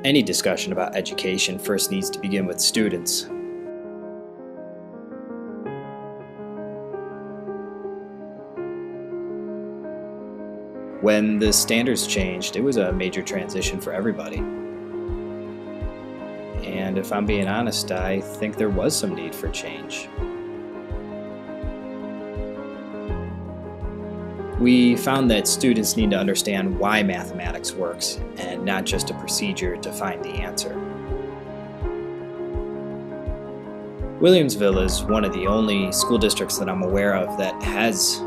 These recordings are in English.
Any discussion about education first needs to begin with students. When the standards changed, it was a major transition for everybody. And if I'm being honest, I think there was some need for change. We found that students need to understand why mathematics works and not just a procedure to find the answer. Williamsville is one of the only school districts that I'm aware of that has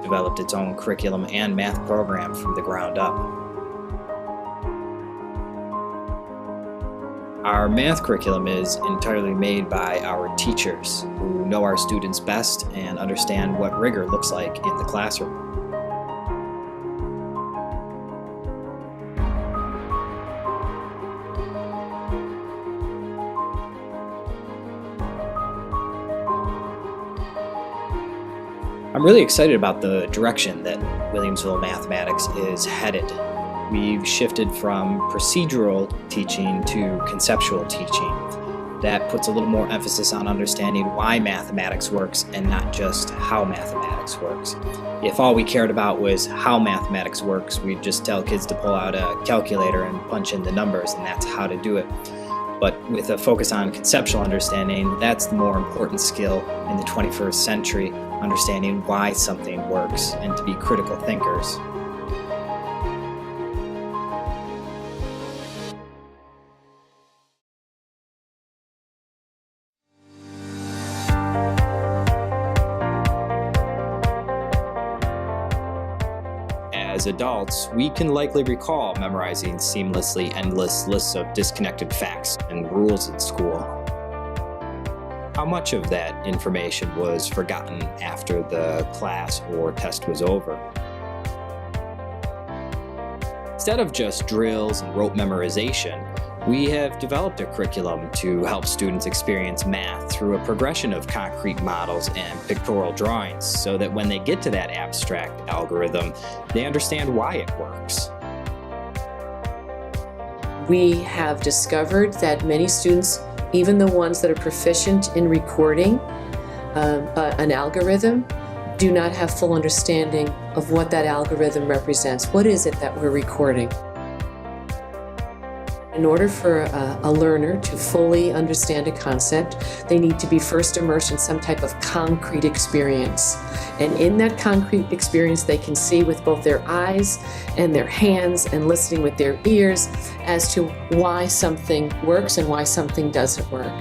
developed its own curriculum and math program from the ground up. Our math curriculum is entirely made by our teachers who know our students best and understand what rigor looks like in the classroom. I'm really excited about the direction that Williamsville mathematics is headed. We've shifted from procedural teaching to conceptual teaching. That puts a little more emphasis on understanding why mathematics works and not just how mathematics works. If all we cared about was how mathematics works, we'd just tell kids to pull out a calculator and punch in the numbers, and that's how to do it. But with a focus on conceptual understanding, that's the more important skill in the 21st century, understanding why something works and to be critical thinkers. As adults, we can likely recall memorizing seamlessly endless lists of disconnected facts and rules in school. How much of that information was forgotten after the class or test was over? Instead of just drills and rote memorization, we have developed a curriculum to help students experience math through a progression of concrete models and pictorial drawings so that when they get to that abstract algorithm, they understand why it works. We have discovered that many students, even the ones that are proficient in recording an algorithm, do not have full understanding of what that algorithm represents. What is it that we're recording? In order for a learner to fully understand a concept, they need to be first immersed in some type of concrete experience. And in that concrete experience, they can see with both their eyes and their hands and listening with their ears as to why something works and why something doesn't work.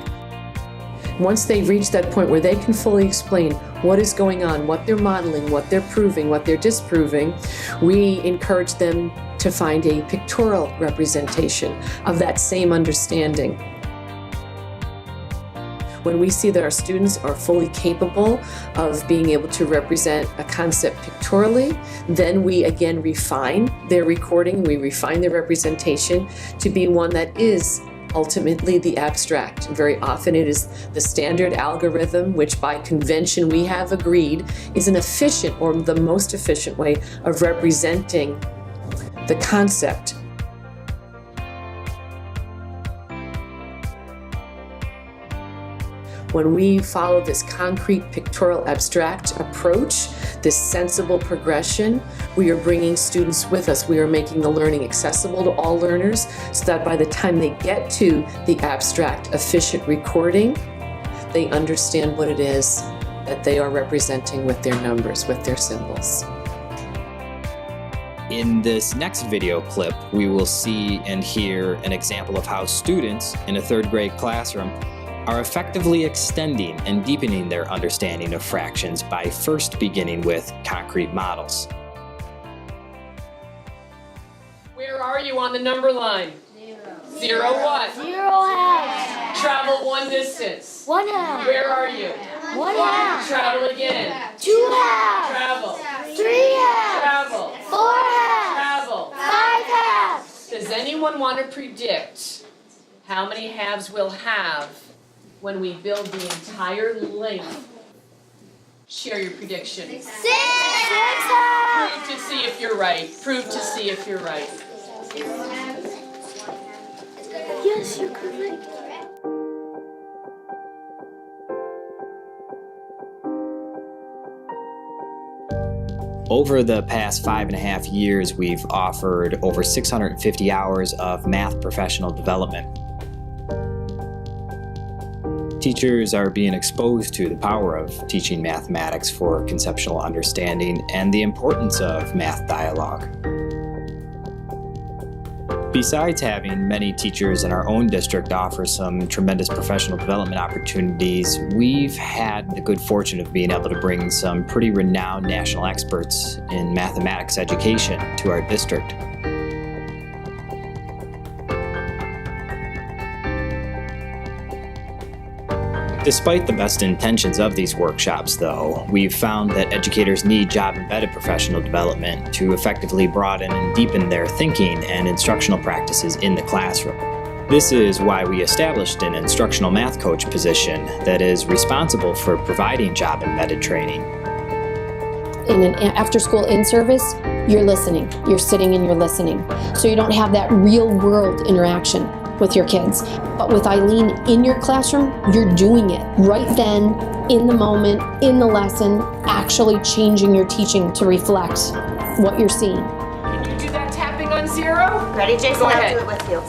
Once they reach that point where they can fully explain what is going on, what they're modeling, what they're proving, what they're disproving, we encourage them to find a pictorial representation of that same understanding. When we see that our students are fully capable of being able to represent a concept pictorially, then we again refine their recording, we refine their representation to be one that is ultimately the abstract. Very often it is the standard algorithm, which by convention we have agreed is an efficient or the most efficient way of representing the concept. When we follow this concrete pictorial abstract approach, this sensible progression, we are bringing students with us. We are making the learning accessible to all learners so that by the time they get to the abstract, efficient recording, they understand what it is that they are representing with their numbers, with their symbols. In this next video clip, we will see and hear an example of how students in a third grade classroom are effectively extending and deepening their understanding of fractions by first beginning with concrete models. Where are you on the number line? Zero what? 0 halves. Travel one distance. 1 half. Where are you? 1 half. Travel again. 2 halves. Travel. 3 halves. Travel. 4 halves. Travel. 5 halves. Does anyone want to predict how many halves we'll have when we build the entire length? Share your prediction. 6 halves. Prove to see if you're right. Prove to see if you're right. Yes, you could like it. Over the past 5.5 years, we've offered over 650 hours of math professional development. Teachers are being exposed to the power of teaching mathematics for conceptual understanding and the importance of math dialogue. Besides having many teachers in our own district offer some tremendous professional development opportunities, we've had the good fortune of being able to bring some pretty renowned national experts in mathematics education to our district. Despite the best intentions of these workshops, though, we've found that educators need job-embedded professional development to effectively broaden and deepen their thinking and instructional practices in the classroom. This is why we established an instructional math coach position that is responsible for providing job-embedded training. In an after-school in-service, you're listening. You're sitting and you're listening. So you don't have that real-world interaction with your kids. But with Eileen in your classroom, you're doing it right then, in the moment, in the lesson, actually changing your teaching to reflect what you're seeing. Can you do that tapping on 0? Ready, Jason? Go I'll ahead. do it with you.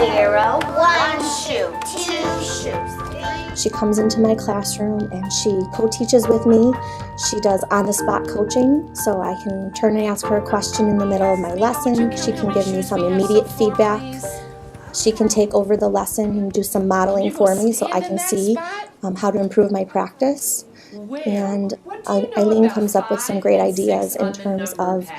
0, 1 shoe, 2 shoes. She comes into my classroom and she co-teaches with me. She does on-the-spot coaching, so I can turn and ask her a question in the middle of my lesson. She can give me some immediate feedback. She can take over the lesson and do some modeling for me so I can see how to improve my practice. And Eileen comes up with some great ideas in terms of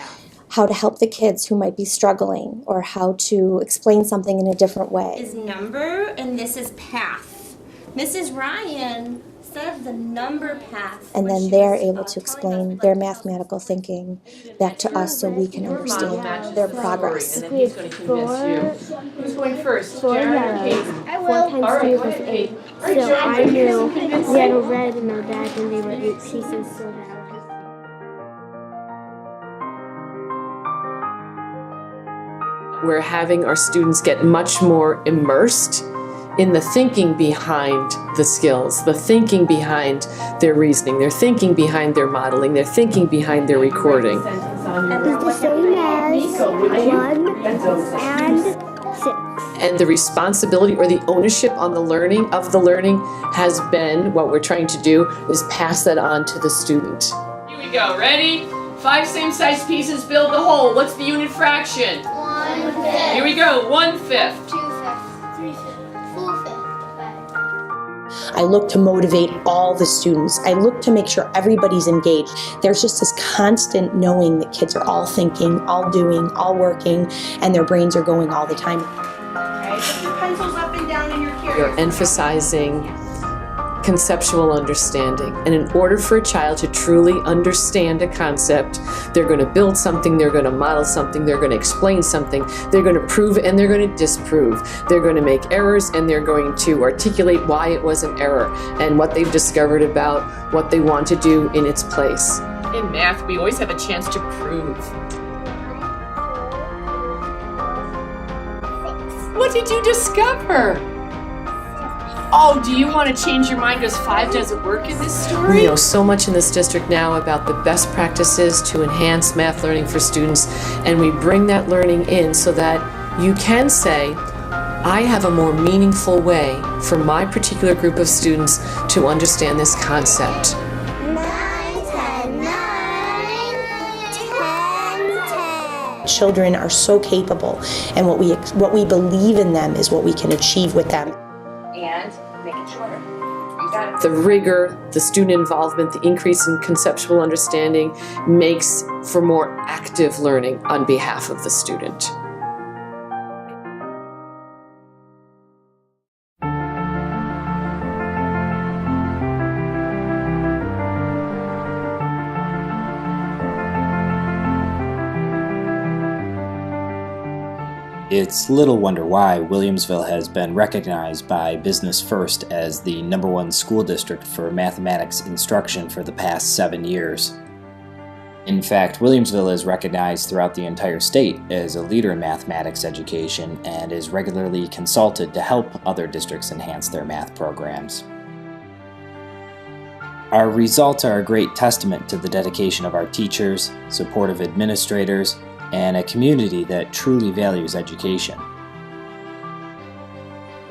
how to help the kids who might be struggling or how to explain something in a different way. Is number and this is path. Mrs. Ryan said the number path. And then they're able to explain their mathematical thinking back to us so we can understand their progress. And then he's going to convince you. Who's going first? 4 Jared or yellow. Kate? I will. 4 times 2 equals 8. So I knew we had a red and a black and they were 8 pieces, so that We're having our students get much more immersed in the thinking behind the skills, the thinking behind their reasoning, their thinking behind their modeling, their thinking behind their recording. is the same as 1 and 6. And the responsibility or the ownership on the learning of the learning has been, what we're trying to do is pass that on to the student. Here we go. Ready? 5 same-sized pieces build the whole. What's the unit fraction? 1/5. Here we go. 1/5. 2/5. 3/5. 4/5. I look to motivate all the students. I look to make sure everybody's engaged. There's just this constant knowing that kids are all thinking, all doing, all working, and their brains are going all the time. Okay, put your pencils up and down in your You're curious. emphasizing conceptual understanding. And in order for a child to truly understand a concept, they're going to build something, they're going to model something, they're going to explain something, they're going to prove and they're going to disprove. They're going to make errors and they're going to articulate why it was an error and what they've discovered about what they want to do in its place. In math, we always have a chance to prove. What did you discover? Oh, do you want to change your mind because 5 doesn't work in this story? We know so much in this district now about the best practices to enhance math learning for students, and we bring that learning in so that you can say, I have a more meaningful way for my particular group of students to understand this concept. 9, 10, 9, 10, 10. Children are so capable, and what we believe in them is what we can achieve with them. And make it shorter. You got it. The rigor, the student involvement, the increase in conceptual understanding makes for more active learning on behalf of the student. It's little wonder why Williamsville has been recognized by Business First as the #1 school district for mathematics instruction for the past 7 years. In fact, Williamsville is recognized throughout the entire state as a leader in mathematics education and is regularly consulted to help other districts enhance their math programs. Our results are a great testament to the dedication of our teachers, supportive administrators, and a community that truly values education.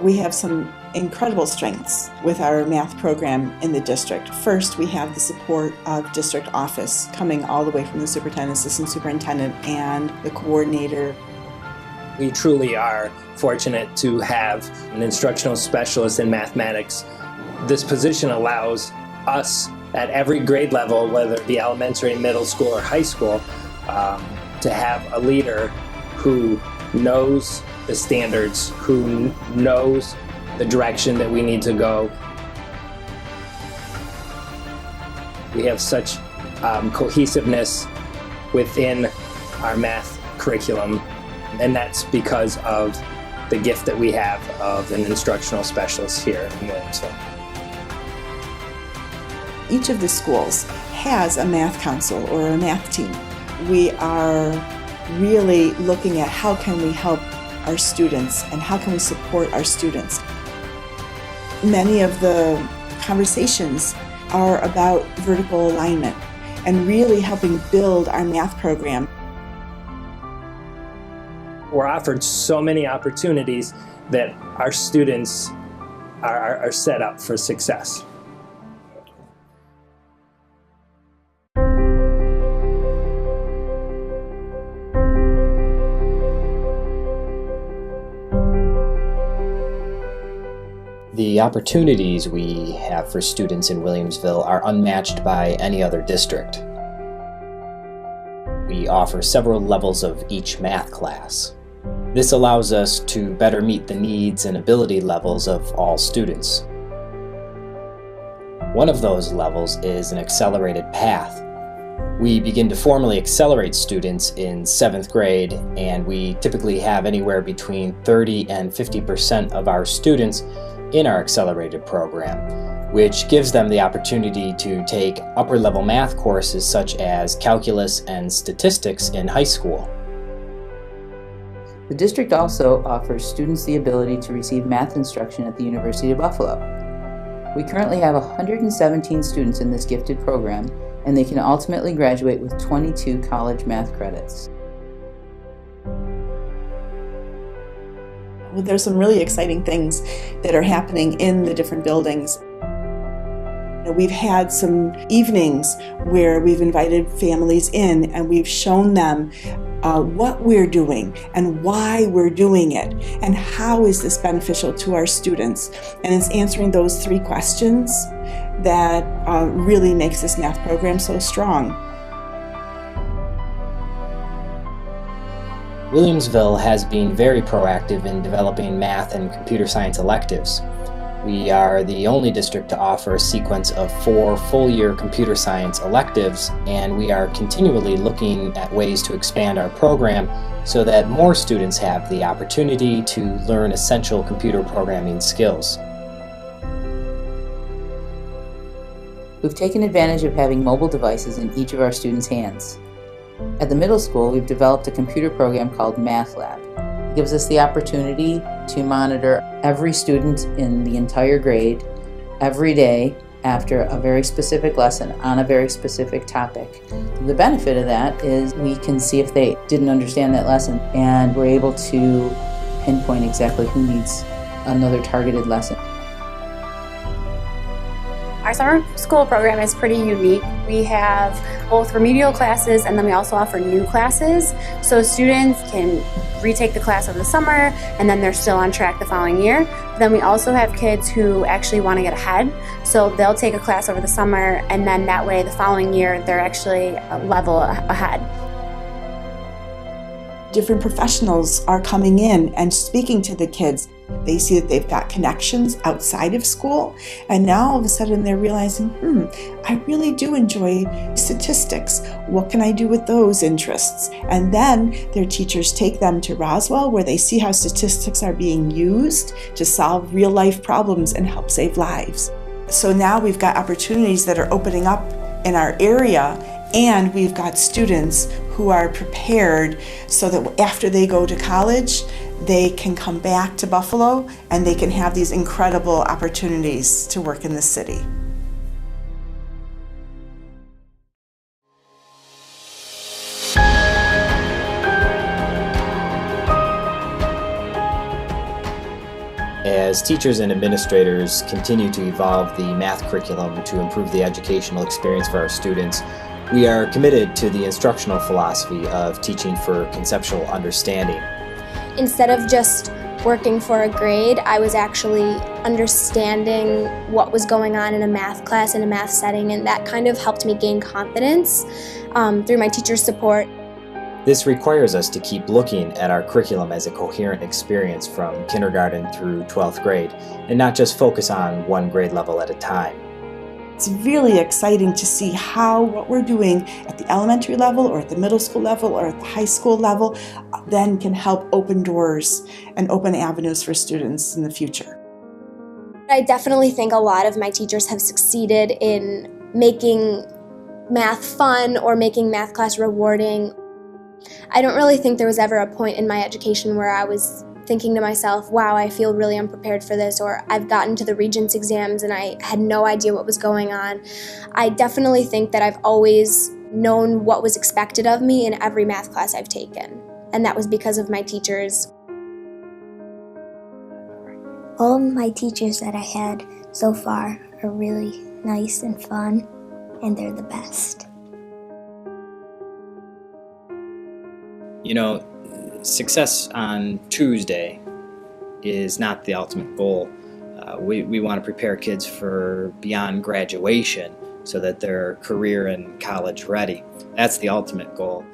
We have some incredible strengths with our math program in the district. First, we have the support of district office coming all the way from the superintendent, assistant superintendent, and the coordinator. We truly are fortunate to have an instructional specialist in mathematics. This position allows us at every grade level, whether it be elementary, middle school, or high school, to have a leader who knows the standards, who knows the direction that we need to go. We have such cohesiveness within our math curriculum, and that's because of the gift that we have of an instructional specialist here in Williamsville. Each of the schools has a math council or a math team. We are really looking at how can we help our students and how can we support our students. Many of the conversations are about vertical alignment and really helping build our math program. We're offered so many opportunities that our students are set up for success. The opportunities we have for students in Williamsville are unmatched by any other district. We offer several levels of each math class. This allows us to better meet the needs and ability levels of all students. One of those levels is an accelerated path. We begin to formally accelerate students in 7th grade, and we typically have anywhere between 30 and 50% of our students in our accelerated program, which gives them the opportunity to take upper-level math courses such as calculus and statistics in high school. The district also offers students the ability to receive math instruction at the University of Buffalo. We currently have 117 students in this gifted program, and they can ultimately graduate with 22 college math credits. Well, there's some really exciting things that are happening in the different buildings. We've had some evenings where we've invited families in and we've shown them what we're doing and why we're doing it and how is this beneficial to our students. And it's answering those 3 questions that really makes this math program so strong. Williamsville has been very proactive in developing math and computer science electives. We are the only district to offer a sequence of 4 full-year computer science electives, and we are continually looking at ways to expand our program so that more students have the opportunity to learn essential computer programming skills. We've taken advantage of having mobile devices in each of our students' hands. At the middle school, we've developed a computer program called Math Lab. It gives us the opportunity to monitor every student in the entire grade every day after a very specific lesson on a very specific topic. The benefit of that is we can see if they didn't understand that lesson, and we're able to pinpoint exactly who needs another targeted lesson. Our summer school program is pretty unique. We have both remedial classes and then we also offer new classes. So students can retake the class over the summer and then they're still on track the following year. But then we also have kids who actually want to get ahead. So they'll take a class over the summer and then that way the following year they're actually a level ahead. Different professionals are coming in and speaking to the kids. They see that they've got connections outside of school, and now all of a sudden they're realizing, I really do enjoy statistics. What can I do with those interests? And then their teachers take them to Roswell, where they see how statistics are being used to solve real-life problems and help save lives. So now we've got opportunities that are opening up in our area, And we've got students who are prepared so that after they go to college, they can come back to Buffalo and they can have these incredible opportunities to work in the city. As teachers and administrators continue to evolve the math curriculum to improve the educational experience for our students, we are committed to the instructional philosophy of teaching for conceptual understanding. Instead of just working for a grade, I was actually understanding what was going on in a math class, in a math setting, and that kind of helped me gain confidence through my teacher's support. This requires us to keep looking at our curriculum as a coherent experience from kindergarten through 12th grade, and not just focus on one grade level at a time. It's really exciting to see how what we're doing at the elementary level or at the middle school level or at the high school level then can help open doors and open avenues for students in the future. I definitely think a lot of my teachers have succeeded in making math fun or making math class rewarding. I don't really think there was ever a point in my education where I was thinking to myself, wow, I feel really unprepared for this, or I've gotten to the Regents exams and I had no idea what was going on. I definitely think that I've always known what was expected of me in every math class I've taken, and that was because of my teachers. All of my teachers that I had so far are really nice and fun, and they're the best. You know, success on Tuesday is not the ultimate goal. We want to prepare kids for beyond graduation so that they're career and college ready. That's the ultimate goal.